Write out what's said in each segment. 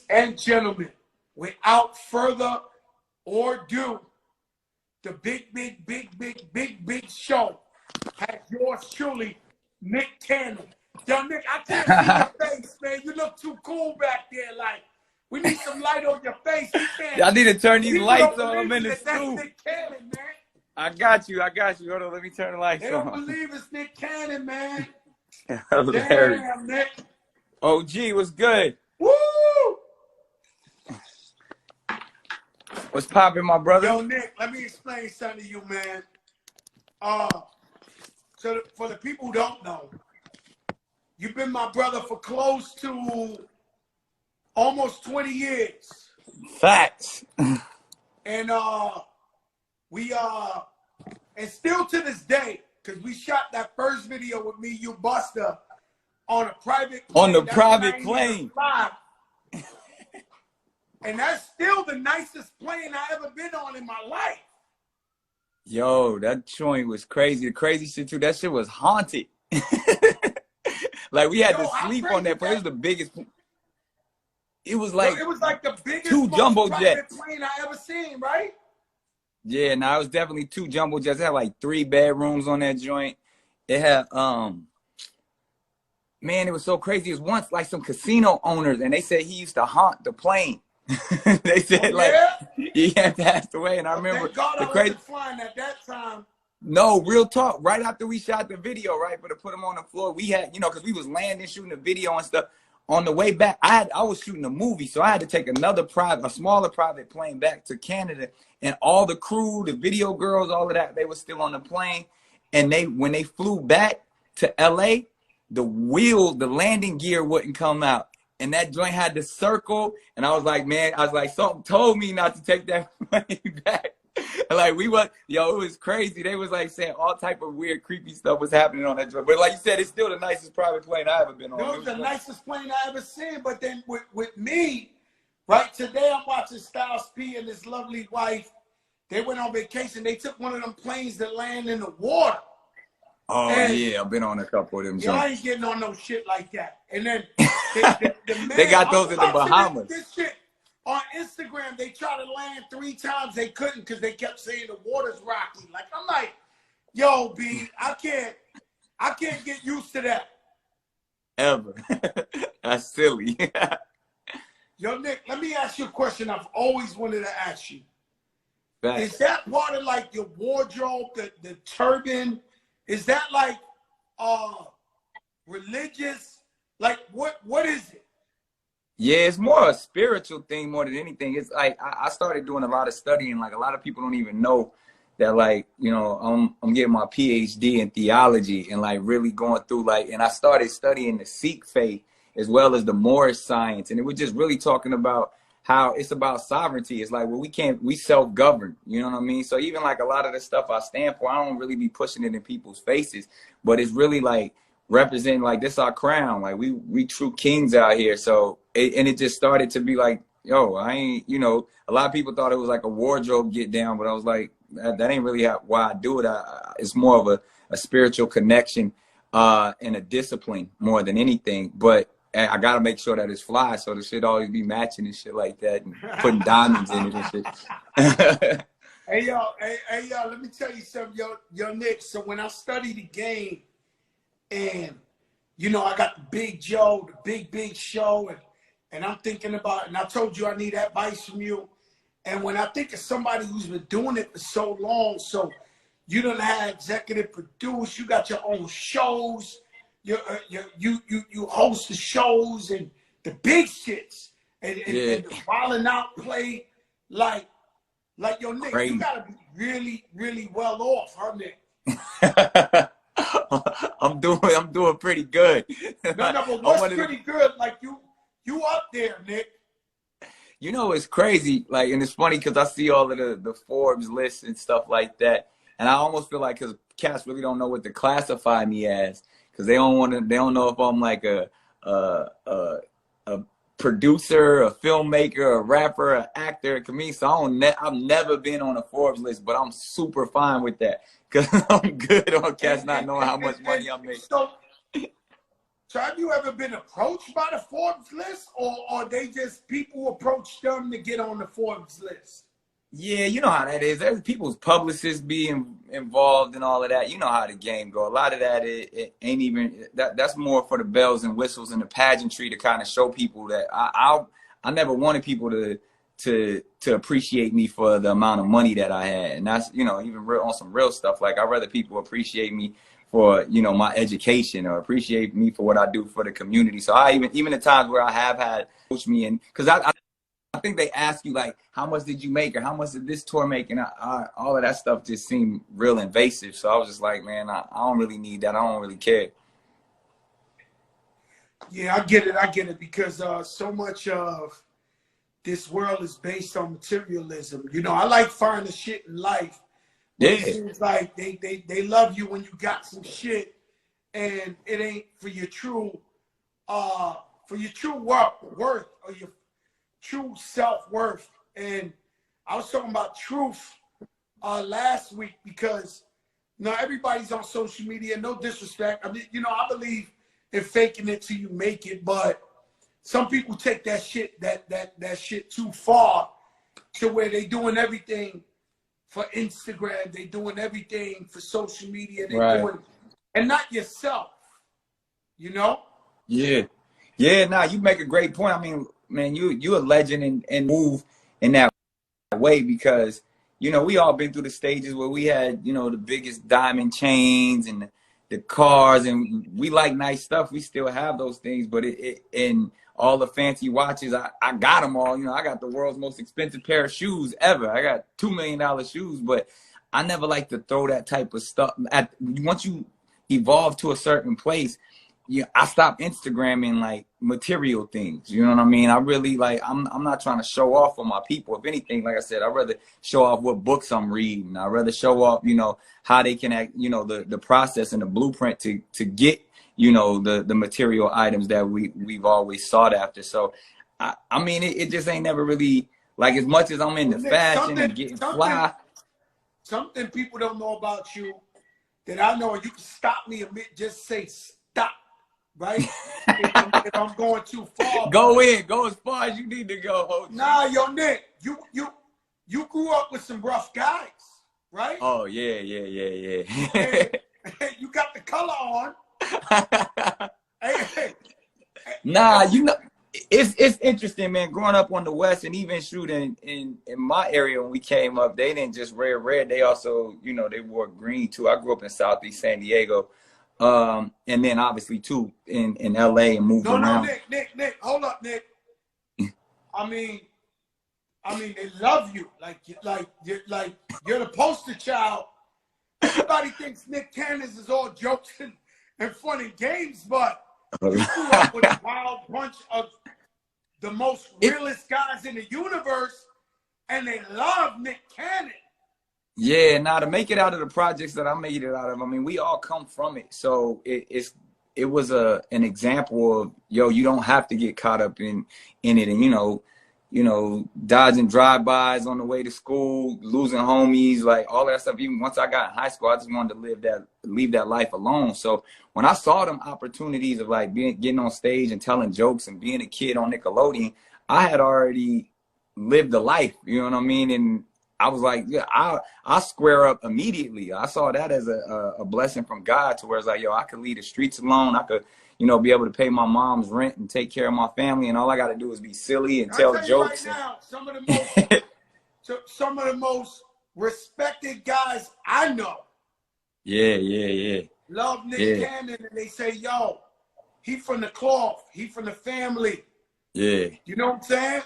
and gentlemen, without further ado, the big show has yours truly, Nick Cannon. Yo, Nick, I can't see your face, man. You look too cool back there. Like, we need some light on your face. We can't. I need to turn these lights on. I'm in the that's Nick Cannon, man. I got you. Hold on, let me turn the lights on. They don't believe it's Nick Cannon, man. Hilarious. Damn, Nick. OG, what's good? Woo! What's poppin', my brother? Yo, Nick, let me explain something to you, man. So for the people who don't know, you've been my brother for close to almost 20 years. Facts. And and still to this day, because we shot that first video with me, you, Buster, on a private plane. On the private plane. And that's still the nicest plane I ever been on in my life. Yo, that joint was crazy. The crazy shit too, that shit was haunted. Like we had to sleep on that plane. It was the biggest. It was like the biggest two jumbo jets plane I ever seen, right? Yeah, no, it was definitely two jumbo jets. It had like 3 bedrooms on that joint. It had man, it was so crazy. It was once like some casino owners, and they said he used to haunt the plane. They said he had passed away, and I remember thank God the I crazy wasn't flying at that time. No, real talk. Right after we shot the video, right, but to put him on the floor, we had, you know, because we was landing, shooting the video and stuff. On the way back, I was shooting a movie, so I had to take a smaller private plane back to Canada, and all the crew, the video girls, all of that, they were still on the plane, and when they flew back to LA, the landing gear wouldn't come out. And that joint had to circle, and I was like, something told me not to take that plane back. Like it was crazy. They was like saying all type of weird, creepy stuff was happening on that joint. But like you said, it's still the nicest private plane I ever been on. It was the nicest plane I ever seen. But then with me, right, today I'm watching Styles P and his lovely wife. They went on vacation. They took one of them planes that land in the water. Oh, and yeah, I've been on a couple of them. Yeah, I ain't getting on no shit like that. And then the man, they got those in the Bahamas. This shit on Instagram, they tried to land 3 times. They couldn't because they kept saying the water's rocky. Like, I'm like, yo, B, I can't get used to that. Ever. That's silly. Yo, Nick, let me ask you a question I've always wanted to ask you. Back. Is that part of like your wardrobe, the turban? Is that like religious? Like what is it? Yeah, it's more a spiritual thing more than anything. It's like I started doing a lot of studying. Like a lot of people don't even know that, like, you know, I'm getting my PhD in theology and like really going through and I started studying the Sikh faith as well as the Moorish science, and it was just really talking about how it's about sovereignty. It's like, well, we self-govern, you know what I mean? So even like a lot of the stuff I stand for, I don't really be pushing it in people's faces, but it's really like representing like this our crown. Like we true kings out here. So it just started to be like, yo, I ain't, you know, a lot of people thought it was like a wardrobe get down, but I was like, that ain't really why I do it. It's more of a spiritual connection and a discipline more than anything. But I gotta make sure that it's fly, so the shit always be matching and shit like that, and putting diamonds in it and shit. Hey y'all, let me tell you something, yo, Nick. So when I study the game, and you know, I got the Big Joe, the big show, and I'm thinking about, and I told you I need advice from you. And when I think of somebody who's been doing it for so long, so you don't have executive produce, you got your own shows. You host the shows and the big shits and the Wildin' Out play like yo, Nick, crazy. You gotta be really, really well off, huh, Nick? I'm doing pretty good. No, but what's pretty good? Like you up there, Nick. You know, it's crazy, like, and it's funny because I see all of the Forbes lists and stuff like that, and I almost feel like because cats really don't know what to classify me as. Because they don't know if I'm like a producer, a filmmaker, a rapper, an actor, a comedian. So I've never been on a Forbes list, but I'm super fine with that because I'm good on cats not knowing how much money I make. So have you ever been approached by the Forbes list, or they just people approach them to get on the Forbes list? Yeah, you know how that is. There's people's publicists being involved and all of that. You know how the game go. A lot of that it ain't even that's more for the bells and whistles and the pageantry to kind of show people that I never wanted people to appreciate me for the amount of money that I had. And that's, you know, even real on some real stuff. Like, I'd rather people appreciate me for, you know, my education, or appreciate me for what I do for the community. So I even the times where I have had coach me, and because I think they ask you, like, how much did you make, or how much did this tour make? And all of that stuff just seemed real invasive. So I was just like, man, I don't really need that. I don't really care. Yeah, I get it, because so much of this world is based on materialism. You know, I like finding shit in life. Yeah. It seems like they love you when you got some shit, and it ain't for your true worth, or your true self-worth. And I was talking about truth last week, because now everybody's on social media, no disrespect. I mean, you know, I believe in faking it till you make it, but some people take that shit shit too far, to where they doing everything for Instagram, they doing everything for social media, doing, and not yourself, you know? Yeah. Yeah, nah, you make a great point. I mean, man, you a legend and move in that way, because, you know, we all been through the stages where we had, you know, the biggest diamond chains and the cars, and we like nice stuff. We still have those things, but and all the fancy watches, I got them all. You know, I got the world's most expensive pair of shoes ever. I got $2 million shoes, but I never like to throw that type of stuff. Once you evolve to a certain place, I stopped Instagramming like material things. You know what I mean? I really like, I'm not trying to show off for my people. If anything, like I said, I'd rather show off what books I'm reading. I'd rather show off, you know, how they can act, you know, the process and the blueprint to get, you know, the material items that we've always sought after. So, I mean, it just ain't never really, like, as much as I'm into fashion and getting fly. Something people don't know about you that I know, you can stop me a minute, just say stop. Right? if I'm going too far. Go as far as you need to go. OG. Nah, yo, Nick, you grew up with some rough guys, right? Oh, yeah. And you got the color on. hey. Nah, you know, it's interesting, man. Growing up on the West, and even shooting in my area when we came up, they didn't just wear red. They also, you know, they wore green too. I grew up in Southeast San Diego. And then obviously too in LA, and moved around. No, Nick, hold up, Nick. I mean, they love you. Like you're the poster child. Everybody thinks Nick Cannons is all jokes and fun and games, but you grew up with a wild bunch of the most realest guys in the universe, and they love Nick Cannon. Yeah, now to make it out of the projects that I made it out of, I mean, we all come from it. So it was an example of, yo, you don't have to get caught up in it. And, you know, dodging drive-bys on the way to school, losing homies, like all that stuff. Even once I got in high school, I just wanted to leave that life alone. So when I saw them opportunities of like getting on stage and telling jokes and being a kid on Nickelodeon, I had already lived the life, you know what I mean? And I was like, yeah, I'll square up immediately. I saw that as a blessing from God, to where it's like, yo, I could leave the streets alone. I could, you know, be able to pay my mom's rent and take care of my family. And all I got to do is be silly and tell jokes. Right now, some of the most respected guys I know. Yeah. Love Nick Cannon, and they say, yo, he from the cloth. He from the family. Yeah. You know what I'm saying?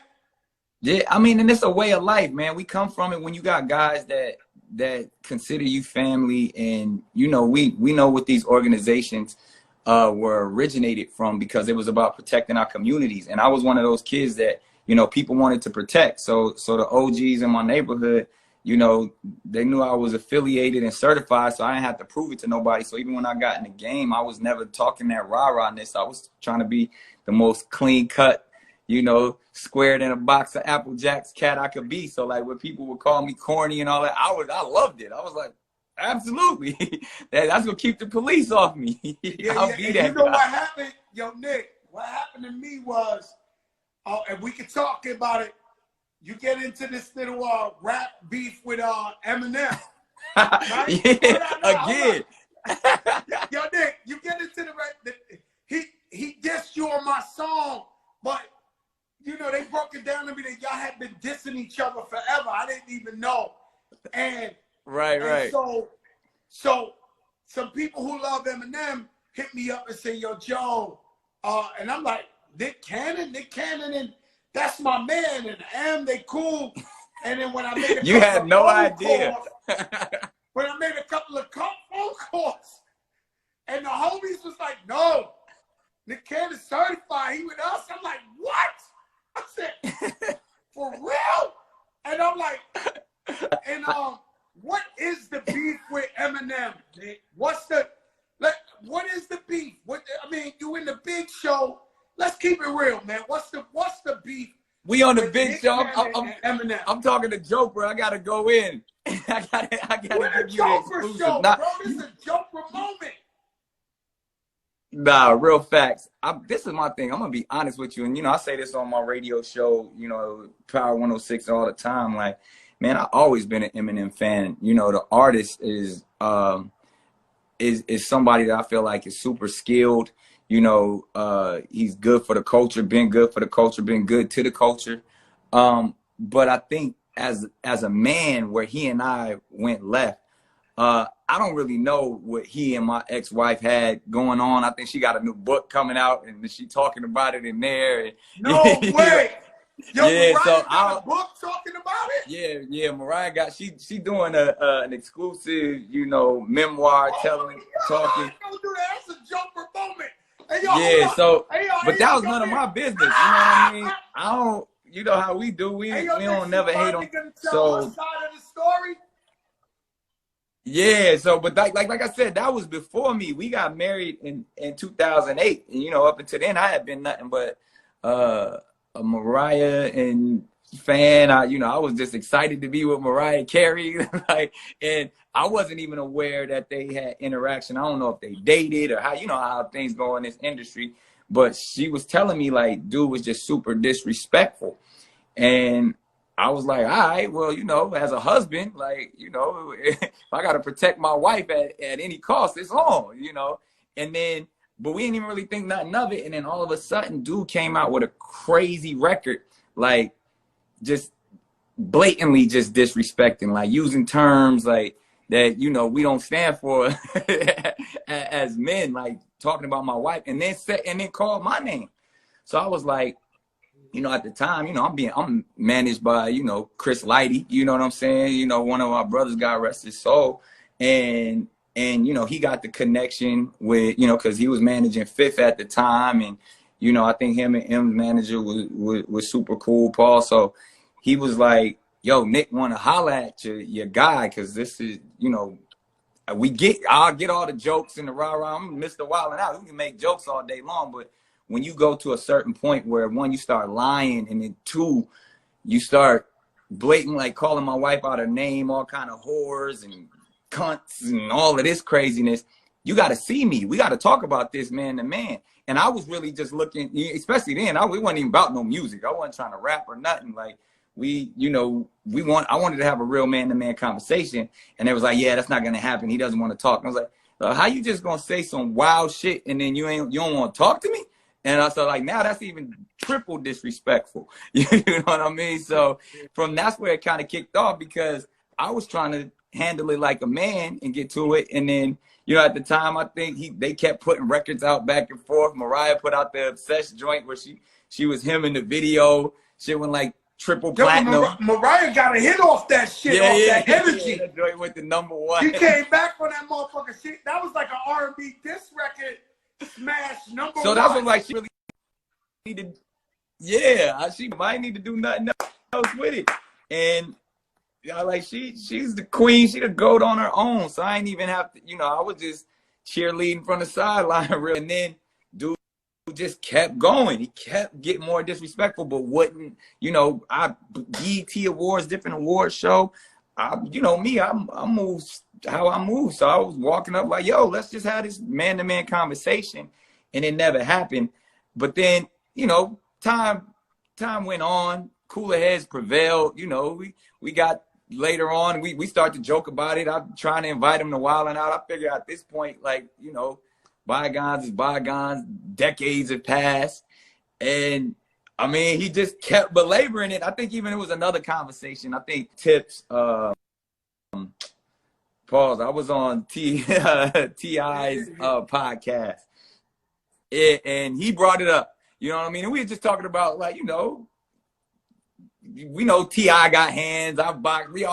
Yeah, I mean, and it's a way of life, man. We come from it. When you got guys that consider you family, and you know, we know what these organizations were originated from, because it was about protecting our communities. And I was one of those kids that, you know, people wanted to protect. So the OGs in my neighborhood, you know, they knew I was affiliated and certified, so I didn't have to prove it to nobody. So even when I got in the game, I was never talking that rah-rahness. I was trying to be the most clean cut, you know, squared in a box of Apple Jacks cat I could be. So like when people would call me corny and all that, I loved it. I was like, absolutely. That's gonna keep the police off me. Yeah, I'll be that you know guy. what happened? yo, Nick, what happened to me was, and we can talk about it. You get into this little rap beef with Eminem, right? Yeah, again. Yo, Nick, you get into he dissed you on my song, but you know they broke it down to me that y'all had been dissing each other forever. I didn't even know, and right. So some people who love Eminem hit me up and say, "Yo, Joe," and I'm like, Nick Cannon, and that's my man, and they cool. And then when I made a you had no idea. When I made a couple of phone calls, and the homies was like, "No, Nick Cannon's certified. He with us." I'm like, "What?" I said, "For real?" And I'm like, and what is the beef with Eminem, Nick? What is the beef? I mean, you in the big show. Let's keep it real, man. What's the beef? We on the big show. Eminem. I'm talking to Joprah. I gotta go in. I gotta give you an exclusive. Show, bro. This is a Joprah moment. Nah, real facts. This is my thing. I'm gonna be honest with you, and you know, I say this on my radio show, you know, Power 106 all the time. Like, man, I've always been an Eminem fan. You know, the artist is somebody that I feel like is super skilled. You know, he's good for the culture, been good for the culture, been good to the culture. But I think as a man, where he and I went left, I don't really know what he and my ex-wife had going on. I think she got a new book coming out, and she talking about it in there. And, no way. Yo, yeah, Mariah so got a book talking about it. Yeah. Mariah got she doing an exclusive, you know, memoir talking. Don't do that. That's a Joprah moment. Hey, yeah. So, but that was none of my business. You know what I mean? I don't. You know how we do. We don't never hate on. So. Side of the story. Yeah, so but like I said, that was before me. We got married in 2008, and you know, up until then, I had been nothing but a Mariah and fan. I was just excited to be with Mariah Carey, like, and I wasn't even aware that they had interaction. I don't know if they dated or how things go in this industry, but she was telling me like, dude was just super disrespectful, and I was like, all right, well, you know, as a husband, like, you know, if I got to protect my wife at any cost, it's on, you know. And then, but we didn't even really think nothing of it. And then all of a sudden, dude came out with a crazy record, like just blatantly just disrespecting, like using terms like that, you know, we don't stand for as men, like talking about my wife, and then called my name. So I was like, you know, at the time, you know, I'm managed by, you know, Chris Lighty, you know what I'm saying? You know, one of our brothers, God rest his soul. And, you know, he got the connection with, you know, cause he was managing Fifth at the time. And, you know, I think him and M's manager was super cool, Paul. So he was like, yo, Nick want to holler at your guy. Cause this is, you know, I'll get all the jokes and the rah-rah. I'm Mr. Wildin' Out. We can make jokes all day long, but when you go to a certain point where, one, you start lying, and then two, you start blatant, like calling my wife out her name, all kind of whores and cunts and all of this craziness, you got to see me. We got to talk about this man to man. And I was really just looking, especially then, we wasn't even about no music. I wasn't trying to rap or nothing. Like, I wanted to have a real man-to-man conversation. And they was like, yeah, that's not going to happen. He doesn't want to talk. And I was like, how you just going to say some wild shit and then you don't want to talk to me? And I said, like, now that's even triple disrespectful. You know what I mean? So that's where it kind of kicked off, because I was trying to handle it like a man and get to it. And then, you know, at the time, I think they kept putting records out back and forth. Mariah put out the Obsessed joint where she was him in the video. Shit went like triple platinum. Mariah got a hit off that shit, that energy. Yeah, that joint went to #1. She came back on that motherfucker shit. That was like an R&B diss record. Smash #1. So that's what, like, she really needed. Yeah, she might need to do nothing else with it. And like she's the queen. She the GOAT on her own. So I ain't even have to. You know, I was just cheerleading from the sideline, really. And then dude just kept going. He kept getting more disrespectful, but wouldn't. You know, BET Awards, different awards show. You know me. I move how I move. So I was walking up like, yo, let's just have this man-to-man conversation. and it never happened. But then, you know, time went on, cooler heads prevailed. You know, we got later on, we start to joke about it. I'm trying to invite him to Wildin' Out. I figure at this point, like, you know, bygones is bygones, decades have passed. And I mean, he just kept belaboring it. I think even it was another conversation. I think Tips, pause. I was on Ti's podcast, and he brought it up. You know what I mean? And we were just talking about, like, you know, we know T.I. got hands. I've boxed. We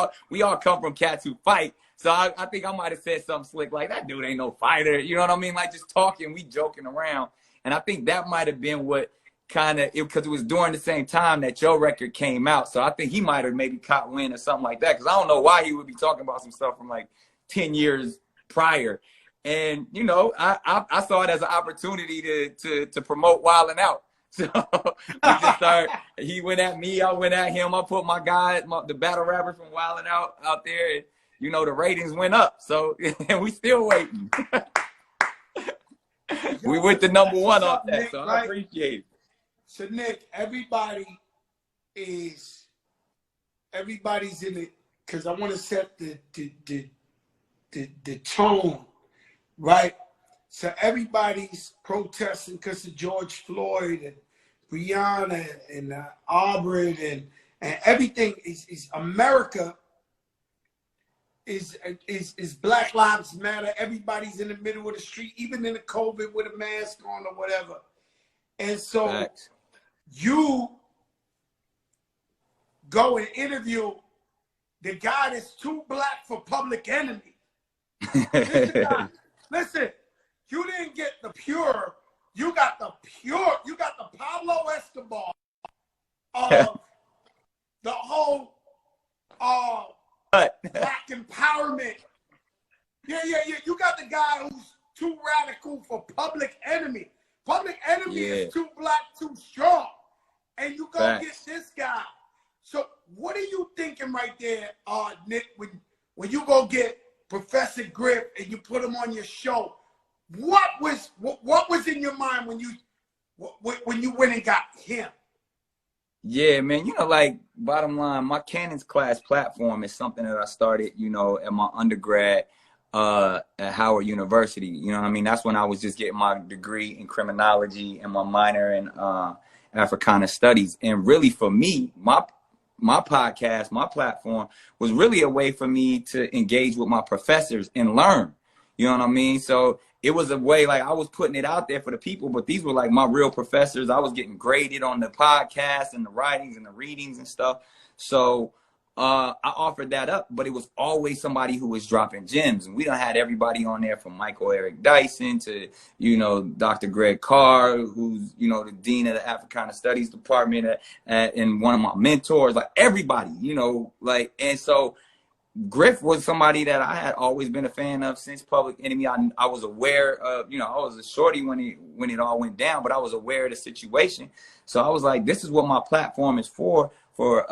all come from cats who fight. So I think I might have said something slick like, that dude ain't no fighter. You know what I mean? Like, just talking, we joking around. And I think that might have been what kind of, because it was during the same time that your record came out. So I think he might have maybe caught wind or something like that. Because I don't know why he would be talking about some stuff from like 10 years prior. And, you know, I saw it as an opportunity to promote Wildin' Out. So we just started, he went at me, I went at him. I put my guy, the battle rapper from Wildin' out there. And, you know, the ratings went up. So, and we still waiting. We went to #1 off that, Nick, so I appreciate it. So, Nick, everybody's in it, because I want to set the tone, right? So everybody's protesting because of George Floyd and Breonna and Aubrey and everything is America is Black Lives Matter. Everybody's in the middle of the street, even in the COVID with a mask on or whatever. And so Facts. You go and interview the guy that's too black for Public Enemy. Listen, you didn't get the pure. You got the pure. You got the Pablo Escobar of the whole black empowerment. Yeah. You got the guy who's too radical for Public Enemy. Public Enemy is too black, too strong. And you go get this guy. So what are you thinking right there, Nick, when you go get Professor Griff and you put him on your show? What was in your mind when you went and got him? Yeah, man, you know, like, bottom line, my Cannons class platform is something that I started, you know, at my undergrad at Howard University. You know what I mean? That's when I was just getting my degree in criminology and my minor in Africana studies. And really, for me, my podcast, my platform was really a way for me to engage with my professors and learn. You know what I mean? So it was a way, like, I was putting it out there for the people, but these were like my real professors. I was getting graded on the podcast and the writings and the readings and stuff. So I offered that up, but it was always somebody who was dropping gems. And we done had everybody on there from Michael Eric Dyson to, you know, Dr. Greg Carr, who's, you know, the dean of the Africana Studies department and one of my mentors, like everybody, you know, like, and so Griff was somebody that I had always been a fan of since Public Enemy. I was aware of, you know, I was a shorty when it all went down, but I was aware of the situation. So I was like, this is what my platform is for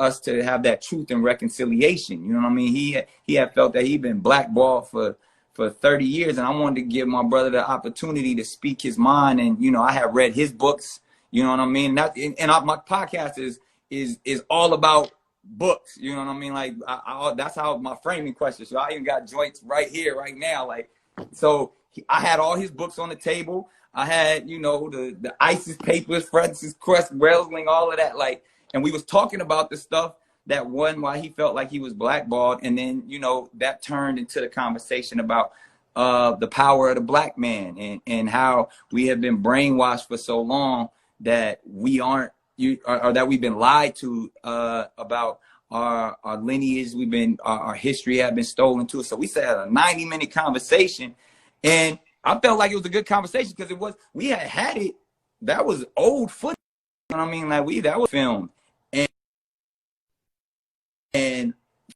us to have that truth and reconciliation. You know what I mean? He had felt that he'd been blackballed for 30 years, and I wanted to give my brother the opportunity to speak his mind. And, you know, I had read his books, you know what I mean? My podcast is all about books, you know what I mean? Like, that's how my framing question. So I even got joints right here, right now. Like, so I had all his books on the table. I had, you know, the ISIS papers, Francis Crest, Welsling, all of that. Like, and we was talking about the stuff that won why he felt like he was blackballed. And then, you know, that turned into the conversation about the power of the black man and how we have been brainwashed for so long that we aren't, or that we've been lied to about our lineage. We've been, our history had been stolen to us. So we had a 90-minute conversation, and I felt like it was a good conversation because we had it. That was old footage. You know what I mean? Like that was filmed, and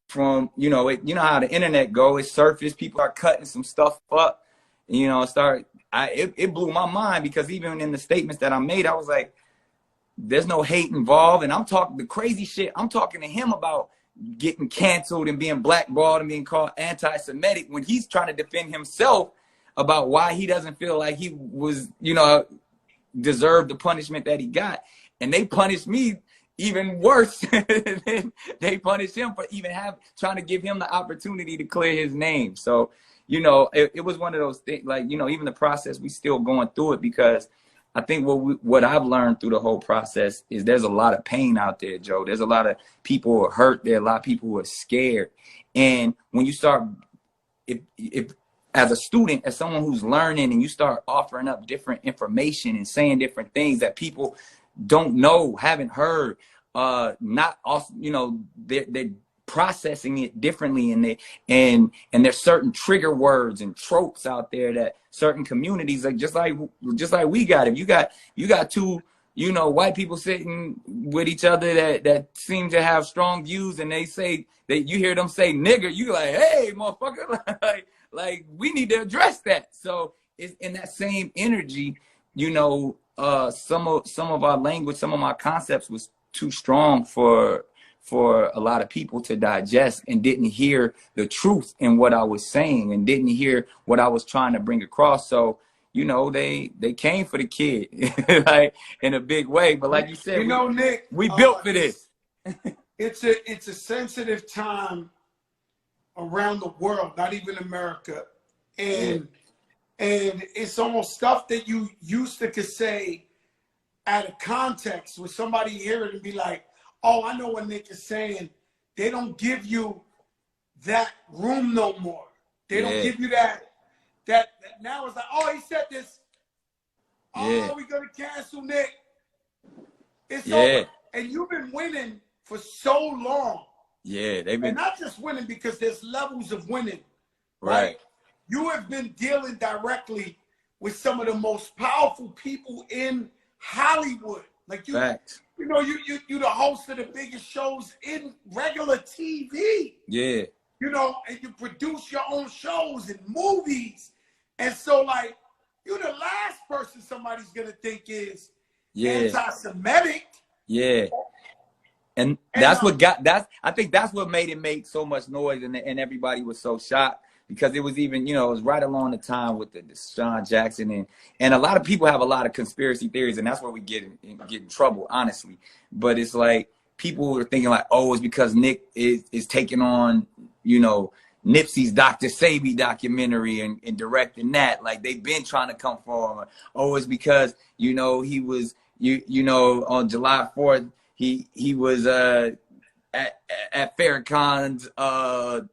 from, you know, you know how the internet go, it surfaced, people are cutting some stuff up, you know, it blew my mind because even in the statements that I made, I was like, there's no hate involved. And I'm talking the crazy shit. I'm talking to him about getting canceled and being blackballed and being called anti-Semitic when he's trying to defend himself about why he doesn't feel like he was, you know, deserved the punishment that he got. And they punished me even worse than they punished him for even trying to give him the opportunity to clear his name. So, you know, it was one of those things, like, you know, even the process, we still going through it, because I think what I've learned through the whole process is there's a lot of pain out there, Joe. There's a lot of people who are hurt. There are a lot of people who are scared. And when you start, if as a student, as someone who's learning, and you start offering up different information and saying different things that people don't know, haven't heard, not also, you know, they're processing it differently, and there's certain trigger words and tropes out there that certain communities, like just like we got. If you got two, you know, white people sitting with each other that seem to have strong views, and they say that, you hear them say nigger, you like, hey, motherfucker, like we need to address that. So it's in that same energy, you know, some of our language, some of my concepts was too strong for a lot of people to digest, and didn't hear the truth in what I was saying, and didn't hear what I was trying to bring across. So, you know, they came for the kid, like, in a big way. But like you said, you know, Nick, we built for this. It's a sensitive time around the world, not even America. And it's almost stuff that you used to could say out of context, with somebody hear it and be like, oh, I know what Nick is saying. They don't give you that room no more. They don't give you that now it's like, oh, he said this. Oh, we're going to cancel Nick. It's over. And you've been winning for so long. Yeah, they've been. And not just winning, because there's levels of winning. Right. You have been dealing directly with some of the most powerful people in Hollywood. Like you, you know, you the host of the biggest shows in regular TV. Yeah. You know, and you produce your own shows and movies. And so, like, you're the last person somebody's going to think is anti-Semitic. Yeah. And that's what I think that's what made it make so much noise, and everybody was so shocked, because it was even, you know, it was right along the time with the Deshaun Jackson, and a lot of people have a lot of conspiracy theories, and that's where we get in trouble, honestly. But it's like, people are thinking like, oh, it's because Nick is taking on, you know, Nipsey's Dr. Sabi documentary and directing that. Like, they've been trying to come for him. Oh, it's because, you know, he was, you know, on July 4th, he was at Farrakhan's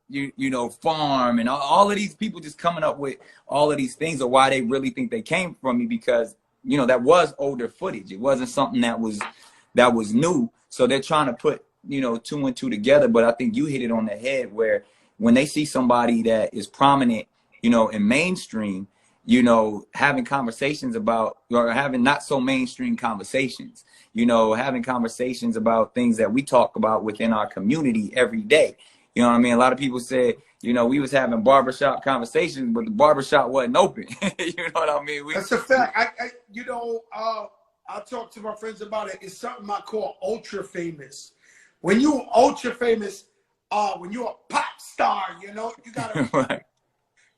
you know, farm, and all of these people just coming up with all of these things of why they really think they came from me, because, you know, that was older footage. It wasn't something that was new. So they're trying to put, you know, 2 and 2 together. But I think you hit it on the head, where when they see somebody that is prominent, you know, in mainstream, you know, having conversations about, or having not so mainstream conversations, you know, having conversations about things that we talk about within our community every day. You know what I mean? A lot of people said, you know, we was having barbershop conversations, but the barbershop wasn't open. You know what I mean? That's a fact. You know, I'll talk to my friends about it. It's something I call ultra famous. When you ultra famous, when you're a pop star, you know, you gotta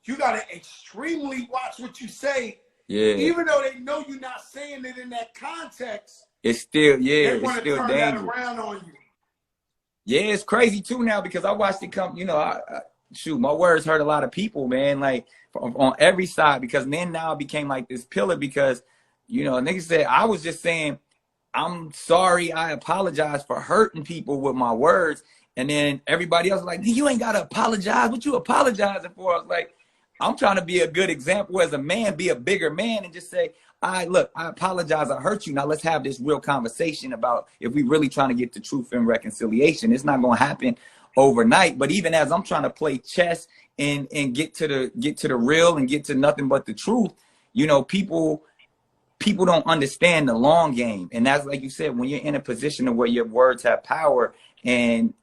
you gotta extremely watch what you say. Yeah. Even though they know you're not saying it in that context, it's still it's still turn dangerous. That around on you. Yeah, it's crazy too now, because I watched it come. You know, shoot, my words hurt a lot of people, man. Like, on every side, because then now it became like this pillar, because, you know, niggas said, I was just saying, I'm sorry, I apologize for hurting people with my words. And then everybody else was like, you ain't got to apologize. What you apologizing for? I was like, I'm trying to be a good example as a man, be a bigger man, and just say, all right, look, I apologize, I hurt you. Now let's have this real conversation about if we really trying to get to truth and reconciliation. It's not going to happen overnight. But even as I'm trying to play chess and get to the real and get to nothing but the truth, you know, people don't understand the long game. And that's, like you said, when you're in a position where your words have power, and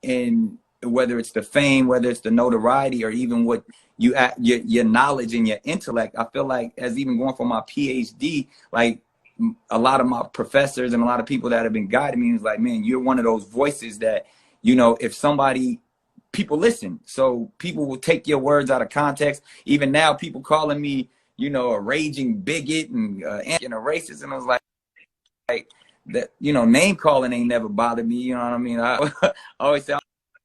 whether it's the fame, whether it's the notoriety, or even what your knowledge and your intellect, I feel like, as even going for my PhD, like, a lot of my professors and a lot of people that have been guiding me is like, man, you're one of those voices that, you know, if people listen. So people will take your words out of context. Even now, people calling me, you know, a raging bigot and a racist. And I was like, that, you know, name calling ain't never bothered me. You know what I mean? I always say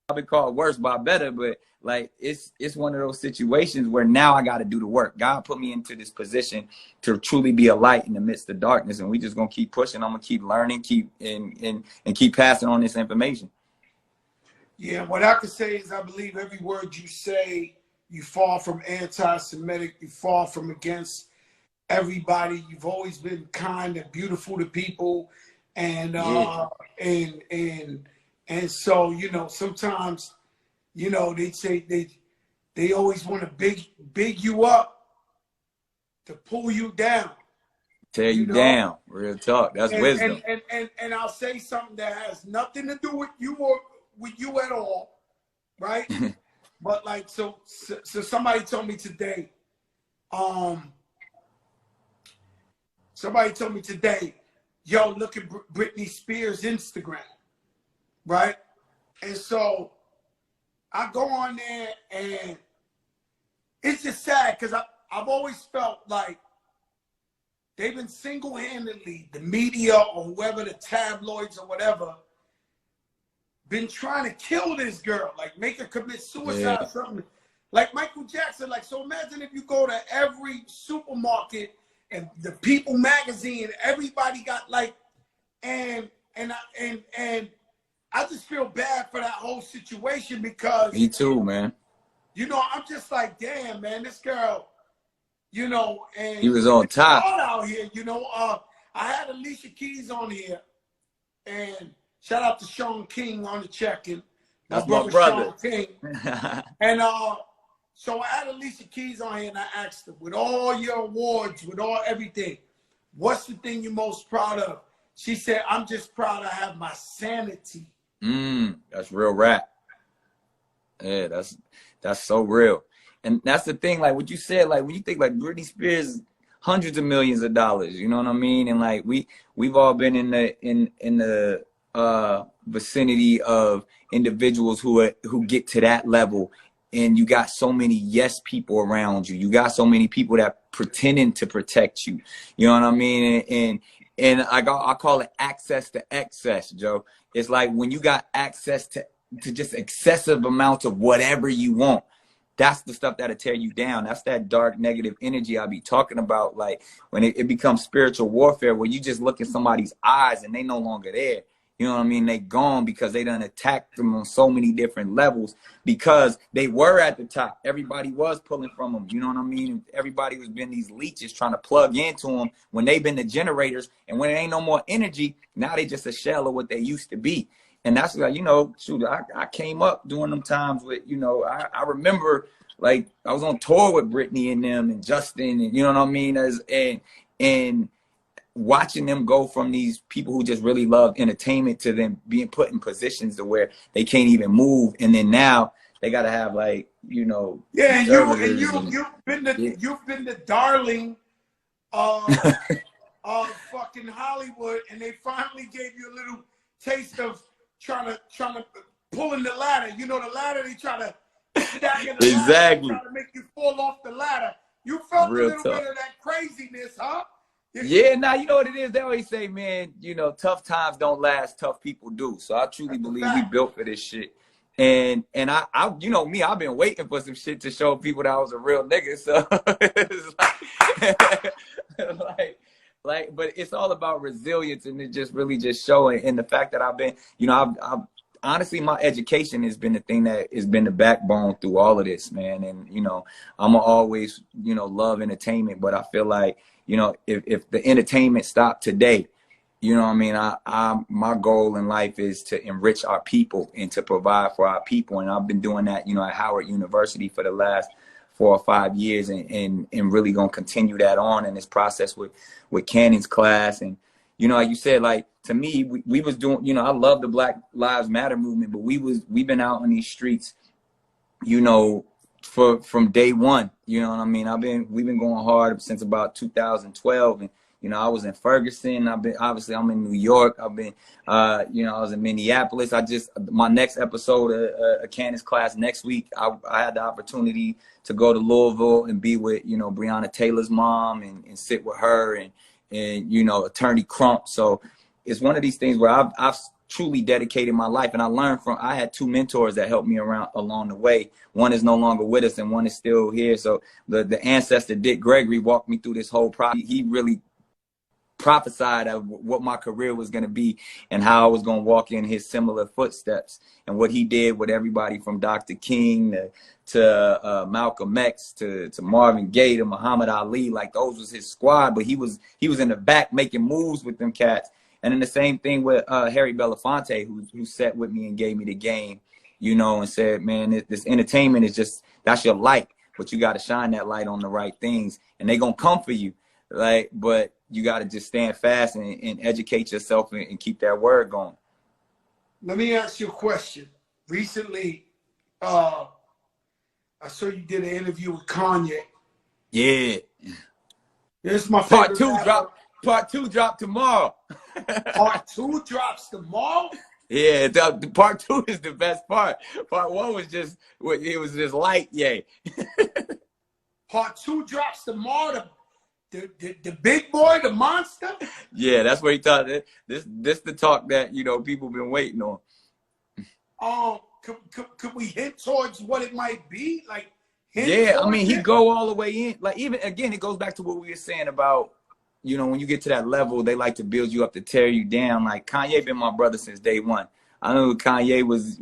I've been called worse by better, but like it's one of those situations where now I got to do the work. God put me into this position to truly be a light in the midst of darkness, and we just gonna keep pushing. I'm gonna keep learning, keep passing on this information. Yeah, what I can say is I believe every word you say, you fall from anti-Semitic, you fall from against everybody. You've always been kind and beautiful to people, and Yeah. and so, you know, sometimes, you know, they say they always want to big you up to pull you down. Tear you know, down. Real talk. That's and wisdom. and I'll say something that has nothing to do with you or with you at all, right? But like, so somebody told me today, yo, look at Britney Spears' Instagram, right? And so I go on there, and it's just sad because I've always felt like they've been single-handedly, the media or whoever, the tabloids or whatever, been trying to kill this girl, like make her commit suicide or something. Like Michael Jackson. Like, so imagine if you go to every supermarket and the People magazine, everybody got like, and I just feel bad for that whole situation because Me too, man. You know, I'm just like, damn, man, this girl, you know, and he was on top out here, you know. I had Alicia Keys on here, and shout out to Sean King on the check-in. That's my brother. Sean King. And so I had Alicia Keys on here, and I asked her, with all your awards, with all everything, what's the thing you're most proud of? She said, I'm just proud I have my sanity. That's real rap. Yeah, that's so real. And that's the thing, like what you said, like when you think like Britney Spears, hundreds of millions of dollars, you know what I mean? And like we've all been in the vicinity of individuals who get to that level, and you got so many yes people around you. You got so many people that pretending to protect you. You know what I mean? And I call it access to excess, Joe. It's like when you got access to just excessive amounts of whatever you want. That's the stuff that'll tear you down. That's that dark negative energy I be talking about. Like when it becomes spiritual warfare, where you just look in somebody's eyes and they no longer there. You know what I mean? They gone because they done attacked them on so many different levels because they were at the top. Everybody was pulling from them. You know what I mean? Everybody was been these leeches trying to plug into them when they've been the generators. And when there ain't no more energy, now they just a shell of what they used to be. And that's like, you know, shoot, I came up during them times with, you know, I remember like I was on tour with Brittany and them and Justin and, you know what I mean? And watching them go from these people who just really love entertainment to them being put in positions to where they can't even move. And then now they got to have like, you know. Yeah, you've been the darling of fucking Hollywood, and they finally gave you a little taste of trying to pull in the ladder. You know, the ladder, they try to stack in the exactly. ladder, try to make you fall off the ladder. You felt Real a little tough. bit of that craziness, huh? Yeah, now you know what it is. They always say, man, you know, tough times don't last, tough people do. So I truly believe we built for this shit. And I you know me, I've been waiting for some shit to show people that I was a real nigga. So it's like, but it's all about resilience and it just really just showing. And the fact that I've been, you know, I've honestly, my education has been the thing that has been the backbone through all of this, man. And, you know, I'm always, you know, love entertainment, but I feel like, you know, if the entertainment stopped today, you know what I mean? My goal in life is to enrich our people and to provide for our people. And I've been doing that, you know, at Howard University for the last 4 or 5 years and really going to continue that on in this process with Cannon's class. And, you know, like you said, like, to me, we was doing, you know, I love the Black Lives Matter movement, but we've been out on these streets, you know, from day one. You know what I mean? We've been going hard since about 2012. And, you know, I was in Ferguson. Obviously I'm in New York. I've been, you know, I was in Minneapolis. My next episode of Cannon's class next week, I had the opportunity to go to Louisville and be with, you know, Breonna Taylor's mom and sit with her and you know, Attorney Crump. So it's one of these things where I've truly dedicated my life, and I learned from. I had two mentors that helped me around along the way. One is no longer with us, and one is still here. So the ancestor Dick Gregory walked me through this whole process. He really prophesied of what my career was going to be and how I was going to walk in his similar footsteps, and what he did with everybody from Dr. King to Malcolm X to Marvin Gaye to Muhammad Ali. Like, those was his squad, but he was in the back making moves with them cats. And then the same thing with Harry Belafonte, who sat with me and gave me the game, you know, and said, man, this entertainment is just, that's your light, but you got to shine that light on the right things, and they going to come for you. Like, but you got to just stand fast and educate yourself and keep that word going. Let me ask you a question. Recently, I saw you did an interview with Kanye. Yeah. This is my favorite Part two drop tomorrow. Part 2 drops tomorrow? Yeah, the part 2 is the best part. Part 1 was just, it was just light, yay. Part 2 drops tomorrow. The big boy, the monster? Yeah, that's what he thought. This the talk that, you know, people been waiting on. Could we hint towards what it might be? Like, yeah, I mean, he go all the way in. Like, even, again, it goes back to what we were saying about, you know, when you get to that level, they like to build you up to tear you down. Like, Kanye been my brother since day one. I know Kanye was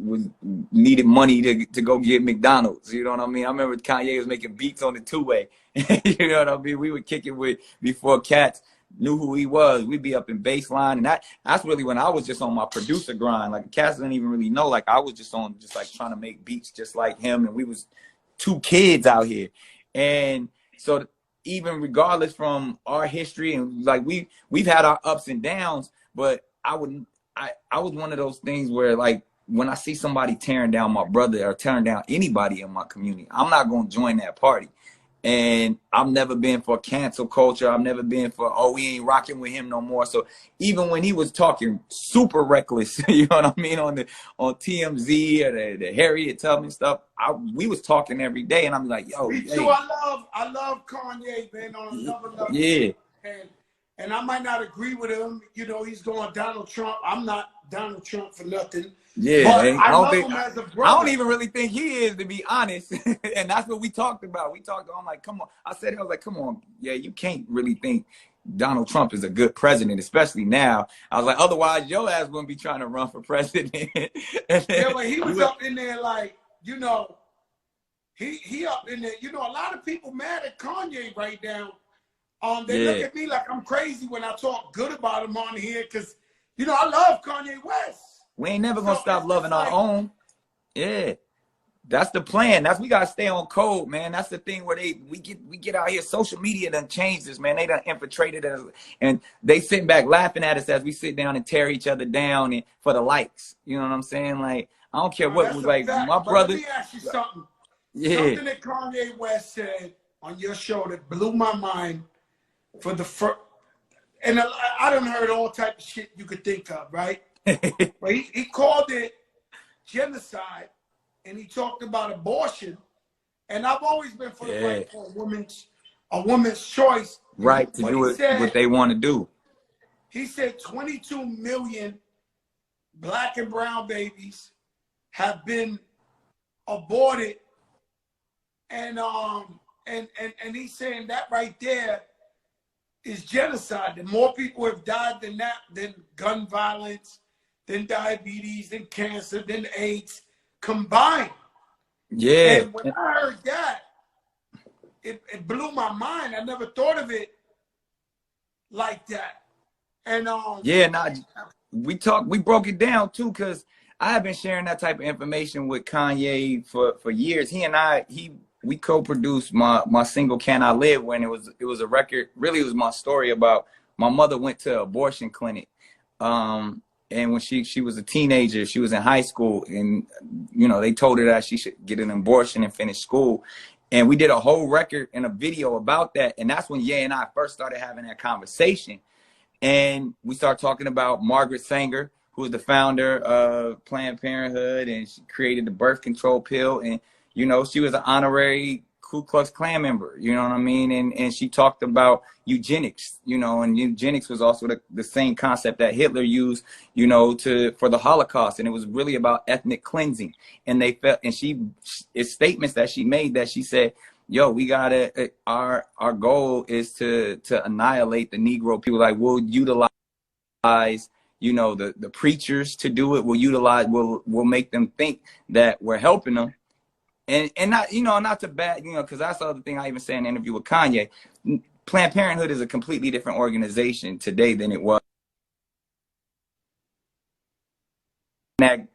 needed money to go get McDonald's. You know what I mean? I remember Kanye was making beats on the two-way. You know what I mean? We would kick it with before cats knew who he was. We'd be up in baseline, and that's really when I was just on my producer grind. Like, cats didn't even really know. Like, I was just like trying to make beats just like him, and we was two kids out here. And so even regardless from our history, and like we've had our ups and downs, but I was one of those things where, like, when I see somebody tearing down my brother or tearing down anybody in my community, I'm not going to join that party. And I've never been for cancel culture. I've never been for, oh, we ain't rocking with him no more. So even when he was talking super reckless, you know what I mean, on TMZ or the Harriet Tubman stuff, we was talking every day, and I'm like, yo, me too. Hey. I love Kanye, man, on another level. Yeah. And I might not agree with him. You know, he's going Donald Trump. I'm not Donald Trump for nothing. Yeah, but I love him as a brother. I don't even really think he is, to be honest. And that's what we talked about. I'm like, come on. I was like, come on. Yeah, you can't really think Donald Trump is a good president, especially now. I was like, otherwise your ass wouldn't be trying to run for president. Yeah, but he was up in there like, you know, he up in there. You know, a lot of people mad at Kanye right now. They look at me like I'm crazy when I talk good about him on here, because, you know, I love Kanye West. We ain't never gonna stop loving our own. Yeah, that's the plan. We gotta stay on code, man. That's the thing where we get out here. Social media done changed this, man. They done infiltrated us, and they sitting back laughing at us as we sit down and tear each other down and for the likes. You know what I'm saying? Like, I don't care what was like my brother. Let me ask you something. Yeah. Something that Kanye West said on your show that blew my mind for the first. And I done heard all type of shit you could think of, right? But he called it genocide, and he talked about abortion. And I've always been for the right for a woman's choice. Right to do what they want to do. He said 22 million black and brown babies have been aborted, and he's saying that right there is genocide. And more people have died than that, than gun violence, than diabetes, than cancer, than AIDS combined. Yeah. And when I heard that, it blew my mind. I never thought of it like that. And we broke it down too, because I have been sharing that type of information with Kanye for years. He and we co-produced my single "Can I Live," when it was a record. Really, it was my story about my mother went to an abortion clinic, and when she was a teenager, she was in high school, and you know, they told her that she should get an abortion and finish school. And we did a whole record and a video about that, and that's when Ye and I first started having that conversation. And we started talking about Margaret Sanger, who is the founder of Planned Parenthood, and she created the birth control pill. And you know, she was an honorary Ku Klux Klan member, you know what I mean? And she talked about eugenics, you know, and eugenics was also the same concept that Hitler used, you know, for the Holocaust. And it was really about ethnic cleansing. And they felt, and it's statements that she made that she said, yo, we gotta, our goal is to annihilate the Negro people. Like, we'll utilize, you know, the preachers to do it. We'll make them think that we're helping them. And not, you know, not to bad, you know, because that's the other thing I even said in an interview with Kanye. Planned Parenthood is a completely different organization today than it was.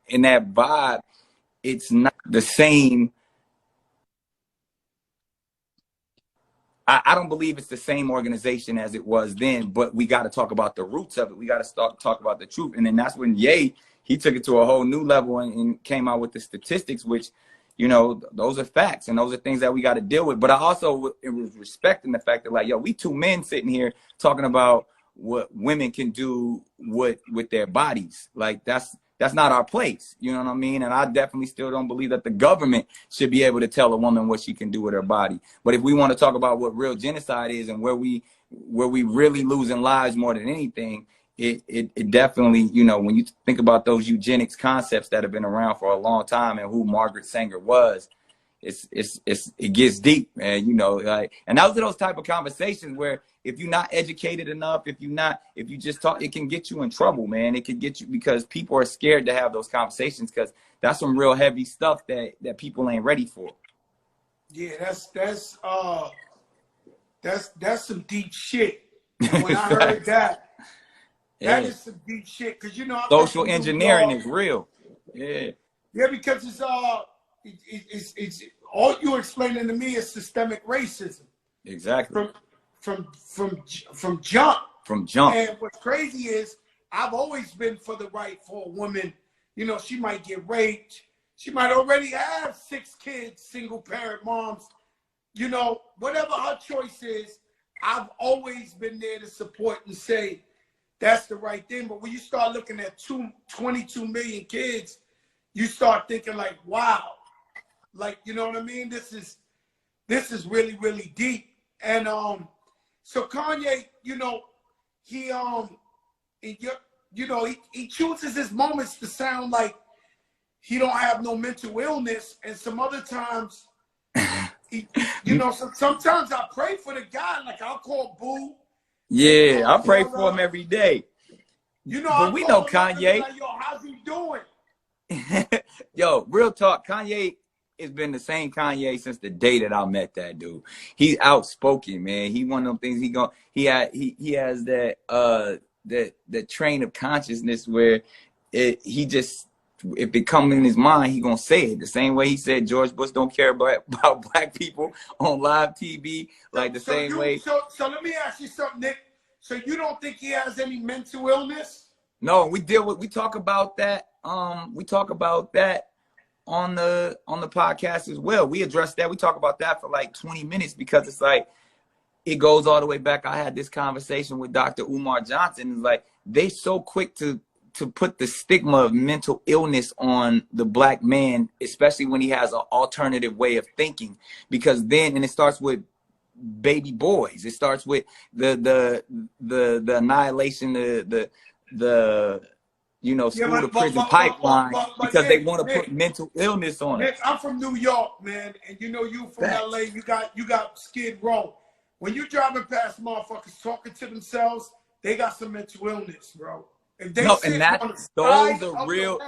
In that vibe, it's not the same. I don't believe it's the same organization as it was then, but we got to talk about the roots of it. We got to start talk about the truth. And then that's when Ye, he took it to a whole new level and came out with the statistics, which, you know, those are facts and those are things that we got to deal with. But I also it was respecting the fact that, like, yo, we two men sitting here talking about what women can do with their bodies. Like, that's not our place. You know what I mean? And I definitely still don't believe that the government should be able to tell a woman what she can do with her body. But if we want to talk about what real genocide is and where we really losing lives more than anything, it definitely, you know, when you think about those eugenics concepts that have been around for a long time and who Margaret Sanger was, it gets deep, man, you know, like, and those are those type of conversations where if you're not educated enough, if you just talk, it can get you in trouble, man. It can get you, because people are scared to have those conversations because that's some real heavy stuff that people ain't ready for. Yeah, that's some deep shit. And when I heard that is some deep shit, because, you know, social engineering is real. Yeah, because it's all you're explaining to me is systemic racism. Exactly. From jump. From jump. And what's crazy is I've always been for the right for a woman. You know, she might get raped. She might already have 6 kids, single parent moms. You know, whatever her choice is, I've always been there to support and say that's the right thing. But when you start looking at 22 million kids, you start thinking like, wow, like, you know what I mean? This is really, really deep. And so Kanye, you know, he chooses his moments to sound like he don't have no mental illness, and some other times, you know, sometimes I pray for the guy, like I'll call Boo. Yeah, I pray for him every day. You know, but we know Kanye. Like, yo, how's he doing? Yo, real talk, Kanye has been the same Kanye since the day that I met that dude. He's outspoken, man. He one of them things he has that train of consciousness where if it come in his mind, he gonna say it. The same way he said George Bush don't care about black people on live TV, like the same way. So let me ask you something, Nick. So you don't think he has any mental illness? No, we talk about that. We talk about that on the podcast as well. We address that. We talk about that for like 20 minutes because it's like it goes all the way back. I had this conversation with Dr. Umar Johnson. It's like they so quick to put the stigma of mental illness on the black man, especially when he has an alternative way of thinking, because then, and it starts with baby boys. It starts with the annihilation, the you know, school to prison pipeline, because Nick, they want to put mental illness on it. I'm from New York, man, and you know you from LA. You got Skid Row. When you driving past motherfuckers talking to themselves, they got some mental illness, bro. If they those are real.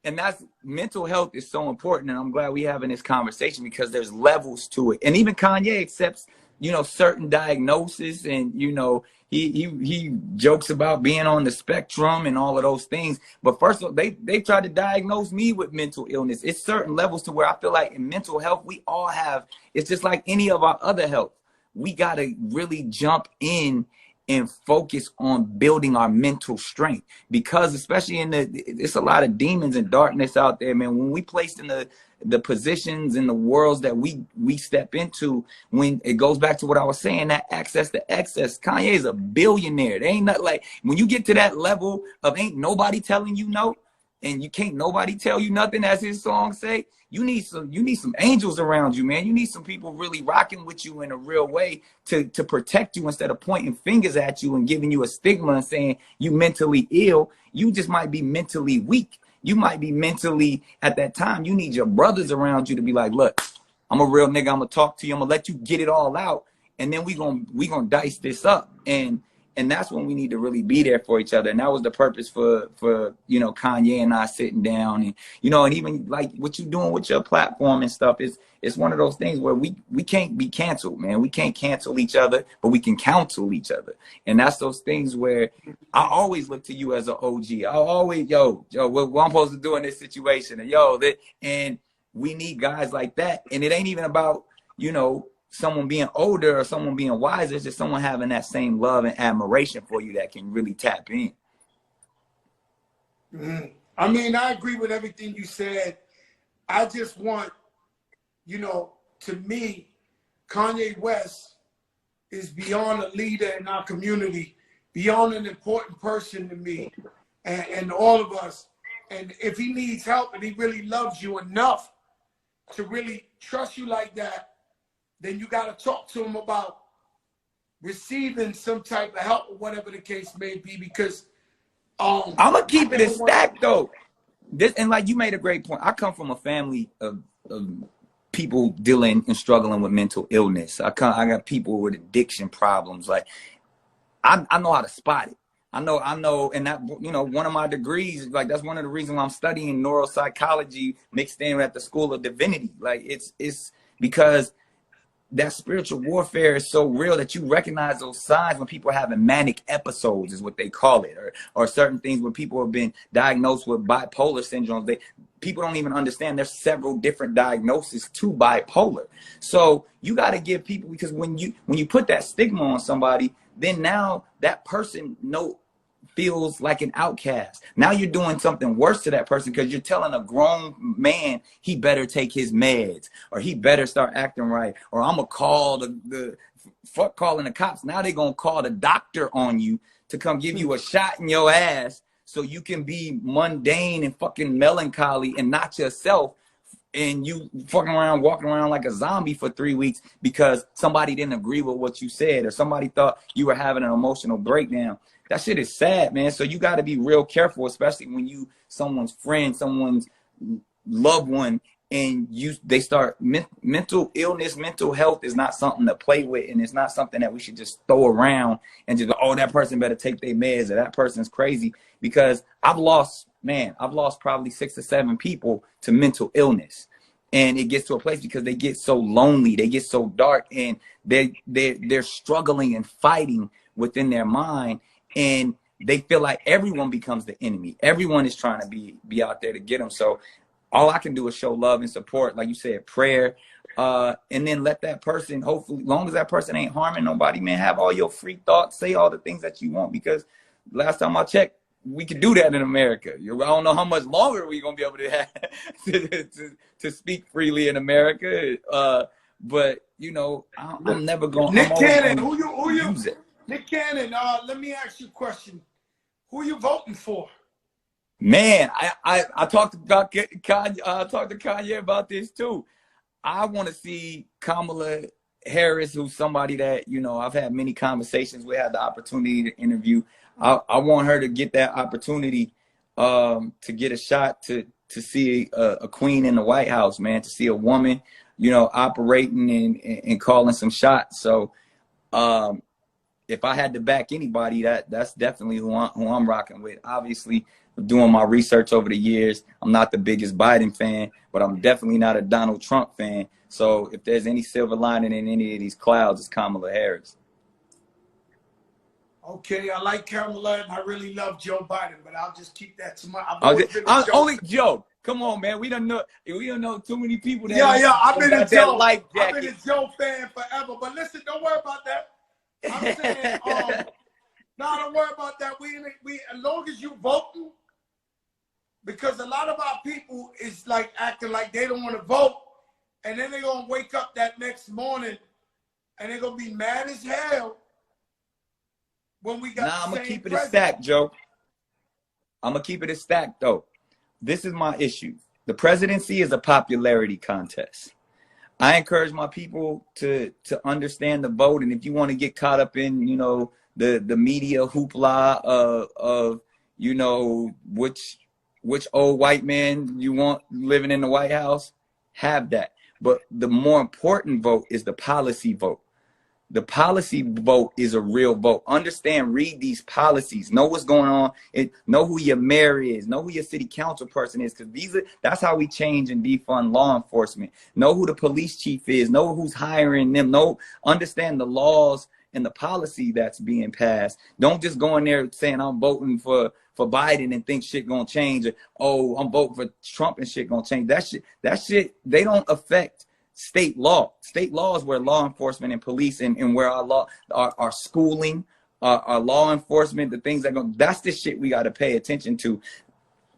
And that's mental health is so important, and I'm glad we having this conversation because there's levels to it. And even Kanye accepts, you know, certain diagnoses, and you know, he jokes about being on the spectrum and all of those things. But first of all, they tried to diagnose me with mental illness. It's certain levels to where I feel like in mental health we all have. It's just like any of our other health. We gotta really jump in and focus on building our mental strength, because especially it's a lot of demons and darkness out there, man. When we placed in the positions and the worlds that we step into, when it goes back to what I was saying, that access to excess. Kanye is a billionaire. They ain't not like when you get to that level of ain't nobody telling you no, and you can't nobody tell you nothing, as his song say. You need some angels around you, man. You need some people really rocking with you in a real way to protect you instead of pointing fingers at you and giving you a stigma and saying you mentally ill. You just might be mentally weak. You might be mentally, at that time, you need your brothers around you to be like, look, I'm a real nigga. I'm gonna talk to you. I'm gonna let you get it all out, and then we gonna dice this up. And that's when we need to really be there for each other. And that was the purpose for Kanye and I sitting down, and and even like what you doing with your platform and stuff. It's one of those things where we can't be canceled, man. We can't cancel each other, but we can counsel each other. And that's those things where I always look to you as an OG. I always, what I'm supposed to do in this situation, and we need guys like that. And it ain't even about, someone being older or someone being wiser. It's just someone having that same love and admiration for you that can really tap in. I mean, I agree with everything you said. I just want, to me, Kanye West is beyond a leader in our community, beyond an important person to me and all of us. And if he needs help and he really loves you enough to really trust you like that, then you got to talk to him about receiving some type of help or whatever the case may be, because I'm gonna keep it a stack though. And like you made a great point. I come from a family of people dealing and struggling with mental illness. I got people with addiction problems. Like I know how to spot it. I know, and that, one of my degrees, like that's one of the reasons why I'm studying neuropsychology mixed in at the School of Divinity. Like it's because that spiritual warfare is so real that you recognize those signs when people are having manic episodes, is what they call it, or certain things when people have been diagnosed with bipolar syndrome. People don't even understand there's several different diagnoses to bipolar. So you got to give people, because when you put that stigma on somebody, then now that person feels like an outcast. Now you're doing something worse to that person, because you're telling a grown man he better take his meds, or he better start acting right, or I'm gonna call the fuck calling the cops. Now they're gonna call the doctor on you to come give you a shot in your ass so you can be mundane and fucking melancholy and not yourself, and you fucking around, walking around like a zombie for 3 weeks because somebody didn't agree with what you said, or somebody thought you were having an emotional breakdown. That shit is sad, man. So you got to be real careful, especially when you someone's friend, someone's loved one, and they start mental illness. Mental health is not something to play with, and it's not something that we should just throw around and just, oh, that person better take their meds, or that person's crazy. Because I've lost probably 6 or 7 people to mental illness. And it gets to a place because they get so lonely, they get so dark, and they're struggling and fighting within their mind. And they feel like everyone becomes the enemy. Everyone is trying to be out there to get them. So all I can do is show love and support, like you said, prayer, and then let that person, hopefully, long as that person ain't harming nobody, man, have all your free thoughts, say all the things that you want. Because last time I checked, we could do that in America. I don't know how much longer we're gonna be able to have to speak freely in America. But I'm never going. Nick Cannon, who you use it. Nick Cannon, let me ask you a question. Who are you voting for? Man, I talked about Kanye about this too. I want to see Kamala Harris, who's somebody that I've had many conversations with, had the opportunity to interview. I want her to get that opportunity to get a shot to see a queen in the White House, man, to see a woman, operating and calling some shots. So if I had to back anybody, that's definitely who I'm rocking with. Obviously, doing my research over the years, I'm not the biggest Biden fan, but I'm definitely not a Donald Trump fan. So if there's any silver lining in any of these clouds, it's Kamala Harris. Okay, I like Kamala, and I really love Joe Biden, but I'll just keep that to my. I'm only Joe. Come on, man. We don't know too many people that. Yeah. I've been a Joe. Life I've been a Joe fan forever. But listen, don't worry about that. I'm saying, no, don't worry about that. We as long as you voting, because a lot of our people is like acting like they don't want to vote, and then they're gonna wake up that next morning, and they're gonna be mad as hell. When we got I'm gonna keep it a stack, Joe. I'm gonna keep it a stack though. this is my issue. The presidency is a popularity contest. I encourage my people to understand the vote, and if you want to get caught up in, you know, the media hoopla of you know, which old white man you want living in the White House, have that. But the more important vote is the policy vote. The policy vote is a real vote. Understand, read these policies, know what's going on, and know who your mayor is, know who your city council person is, because that's how we change and defund law enforcement. Know who the police chief is, know who's hiring them, understand the laws and the policy that's being passed. Don't just go in there saying I'm voting for Biden and think shit gonna change, or oh, I'm voting for Trump and shit gonna change. That shit, they don't affect state law. State law is where law enforcement and police and where our schooling, our law enforcement, the things that go, that's the shit we got to pay attention to.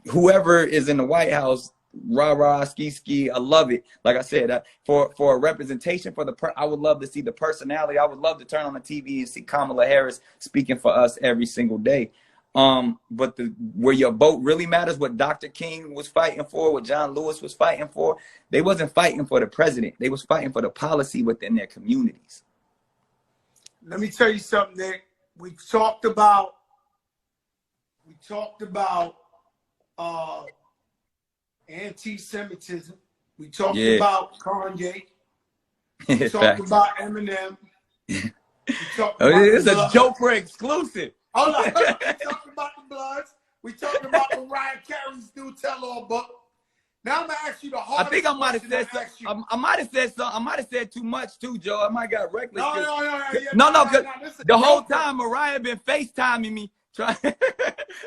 Whoever is in the White House, rah rah, ski ski, I love it. Like I said, for a representation for I would love to see the personality. I would love to turn on the TV and see Kamala Harris speaking for us every single day. But where your vote really matters, what Dr. King was fighting for, what John Lewis was fighting for, they wasn't fighting for the president. They was fighting for the policy within their communities. Let me tell you something, Nick. We talked about anti-Semitism. We talked about Kanye. We talked about Eminem. We talked about it's a Joprah exclusive. Hold on. We talked about the Bloods. We talked about Mariah Carey's new tell-all book. Now I'm gonna ask you the hardest. I think I might have said something. I might have said something. I might have said too much too, Joe. I might got reckless. No. Because the whole time Mariah been FaceTiming me, trying.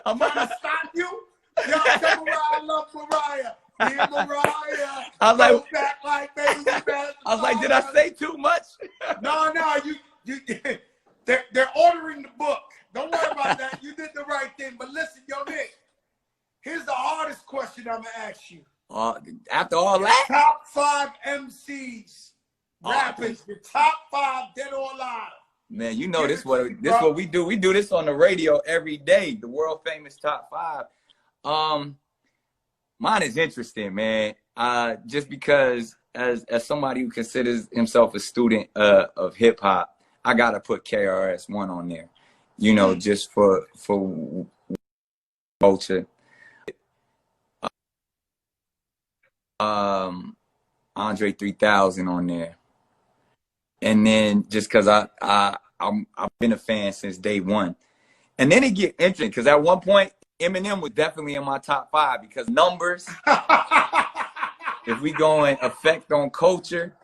I'm trying to stop you. Yo, tell Mariah I love Mariah. Me and Mariah. I was like, back like baby. I was like, did I say too much? No. You. They're ordering the book. Don't worry about that. You did the right thing. But listen, yo, Nick, here's the hardest question I'm going to ask you. After all that? Top 5 MCs, rappers, the top 5 dead or alive. Man, you know this what we do. We do this on the radio every day. The world famous top 5. Mine is interesting, man. Just because as somebody who considers himself a student of hip hop, I gotta put KRS-One on there. You know, just for culture. Andre 3000 on there. And then just cause I've been a fan since day one. And then it get interesting because at one point Eminem was definitely in my top 5 because numbers. If we go in effect on culture,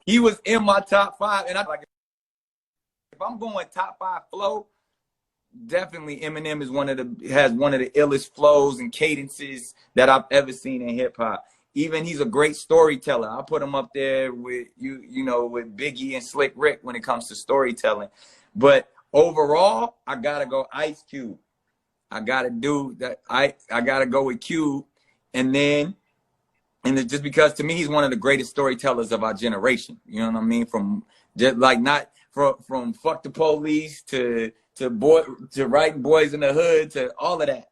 he was in my top 5. And I like, if I'm going top 5 flow, definitely Eminem is has one of the illest flows and cadences that I've ever seen in hip hop. Even he's a great storyteller. I put him up there with with Biggie and Slick Rick when it comes to storytelling. But overall, I gotta go Ice Cube. I gotta do that. I gotta go with Cube, and it's just because to me he's one of the greatest storytellers of our generation. You know what I mean? From just like not from fuck the police to writing Boys in the Hood to all of that.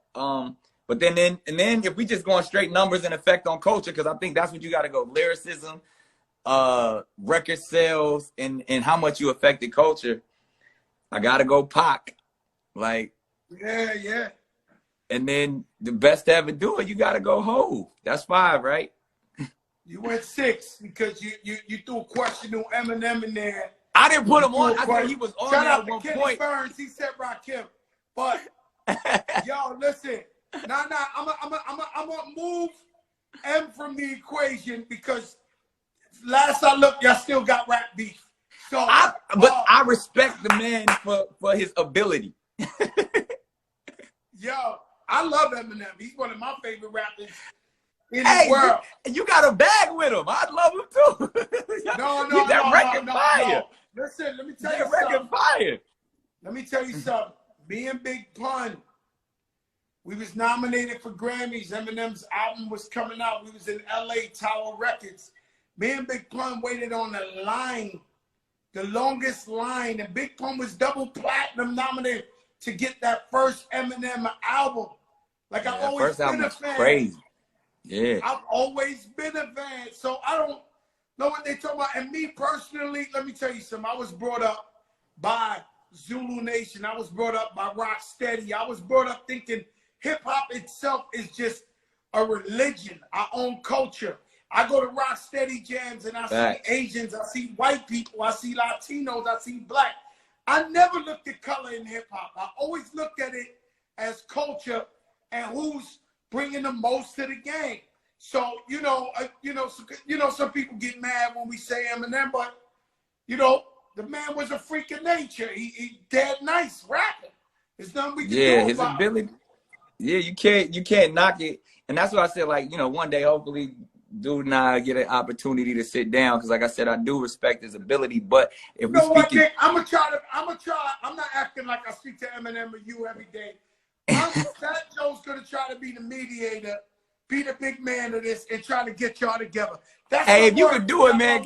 But then if we just going straight numbers and effect on culture, because I think that's what you got to go: lyricism, record sales, and how much you affected culture. I got to go Pac, like yeah. And then the best to ever do it, you got to go Hov. That's 5, right? You went 6 because you threw a question on Eminem in there. I didn't put him on. I said he was on there at one point. Burns, he said Rakim. But yo, listen. I'm gonna move M from the equation because last I looked, y'all still got rap beef. So I respect the man for his ability. Yo, I love Eminem. He's one of my favorite rappers in the world. You got a bag with him. I'd love him too. No. Fire. Listen, let me tell you something. Fire. Let me tell you something. Me and Big Pun, we was nominated for Grammys. Eminem's album was coming out. We was in LA, Tower Records. Me and Big Pun waited on the line, the longest line, and Big Pun was double platinum nominated to get that first Eminem album. Like I've always been a fan. Crazy. Yeah. I've always been a fan, so I don't know what they talk about. And me personally, let me tell you something. I was brought up by Zulu Nation. I was brought up by Rocksteady. I was brought up thinking hip hop itself is just a religion, our own culture. I go to Rocksteady jams and I see Asians, I see white people, I see Latinos, I see black. I never looked at color in hip hop. I always looked at it as culture and who's bringing the most to the game. So some people get mad when we say Eminem, but the man was a freak of nature. He dead nice rapping. There's nothing we can do his about ability. Yeah, you can't knock it. And that's why I said, like, one day hopefully dude and I get an opportunity to sit down, because like I said, I do respect his ability. But if we what, Nick, I'm gonna try. I'm not acting like I speak to Eminem or you every day. Fat Joe's gonna try to be the mediator, be the big man of this, and try to get y'all together. That's if you could do it, man.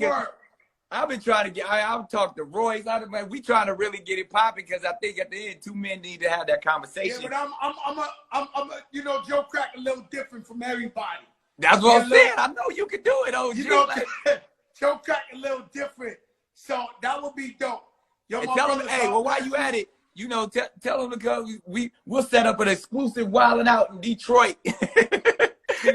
I've been trying to get. I've talked to Royce. We trying to really get it popping, because I think at the end, two men need to have that conversation. Yeah, but I'm Joe Crack a little different from everybody. That's what I'm saying. I know you can do it, OG. Joe Crack a little different, so that would be dope. Yo, tell him, well, while you at it, tell him to come. We'll set up an exclusive Wildin' Out in Detroit. You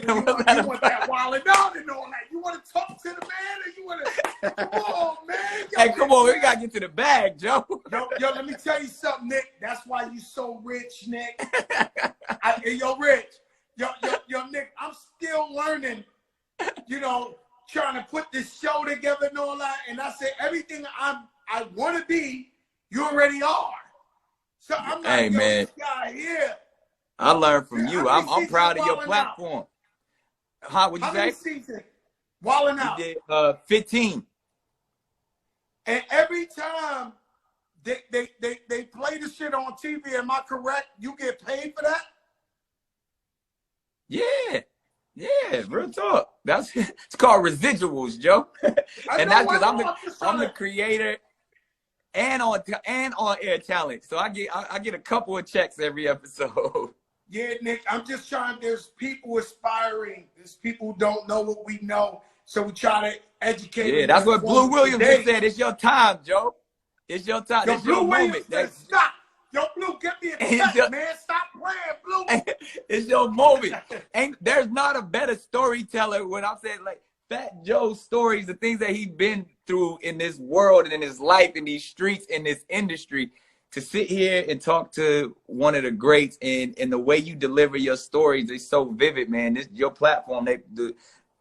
want that Wildin' Out and all that? You want to talk to the man, or you want to? Come on, man. Hey, come on, we gotta get to the bag, Joe. Yo, let me tell you something, Nick. That's why you so rich, Nick. Rich. Yo, Nick, I'm still learning, trying to put this show together and all that. And I said, everything I want to be, you already are. So I'm not man. This guy here. I learned from you. I'm proud of your platform. What'd you say? How many seasons? Wildin' Out. You did 15. And every time they play the shit on TV, am I correct? You get paid for that? Yeah, real talk. It's called residuals, Joe. And that's because I'm the creator and on air talent. So I get a couple of checks every episode. Yeah, Nick, I'm just trying. There's people aspiring. There's people who don't know what we know. So we try to educate. Yeah, that's what Blue Williams just said. It's your time, Joe. It's your time. It's your moment. Stop. Yo, Blue, get me a check, man. Stop playing, Blue. It's your moment. There's not a better storyteller when I'm saying, like, Fat Joe's stories, the things that he's been through in this world and in his life, in these streets, in this industry, to sit here and talk to one of the greats, and the way you deliver your stories is so vivid, man. This your platform.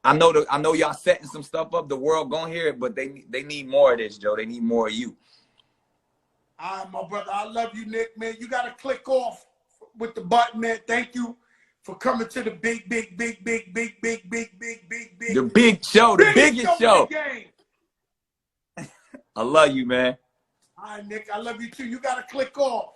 I know y'all setting some stuff up. The world gonna hear it, but they need more of this, Joe. They need more of you. All right, my brother. I love you, Nick, man. You gotta click off with the button, man. Thank you for coming to the big. The big show, the biggest show. I love you, man. All right, Nick. I love you too. You gotta click off.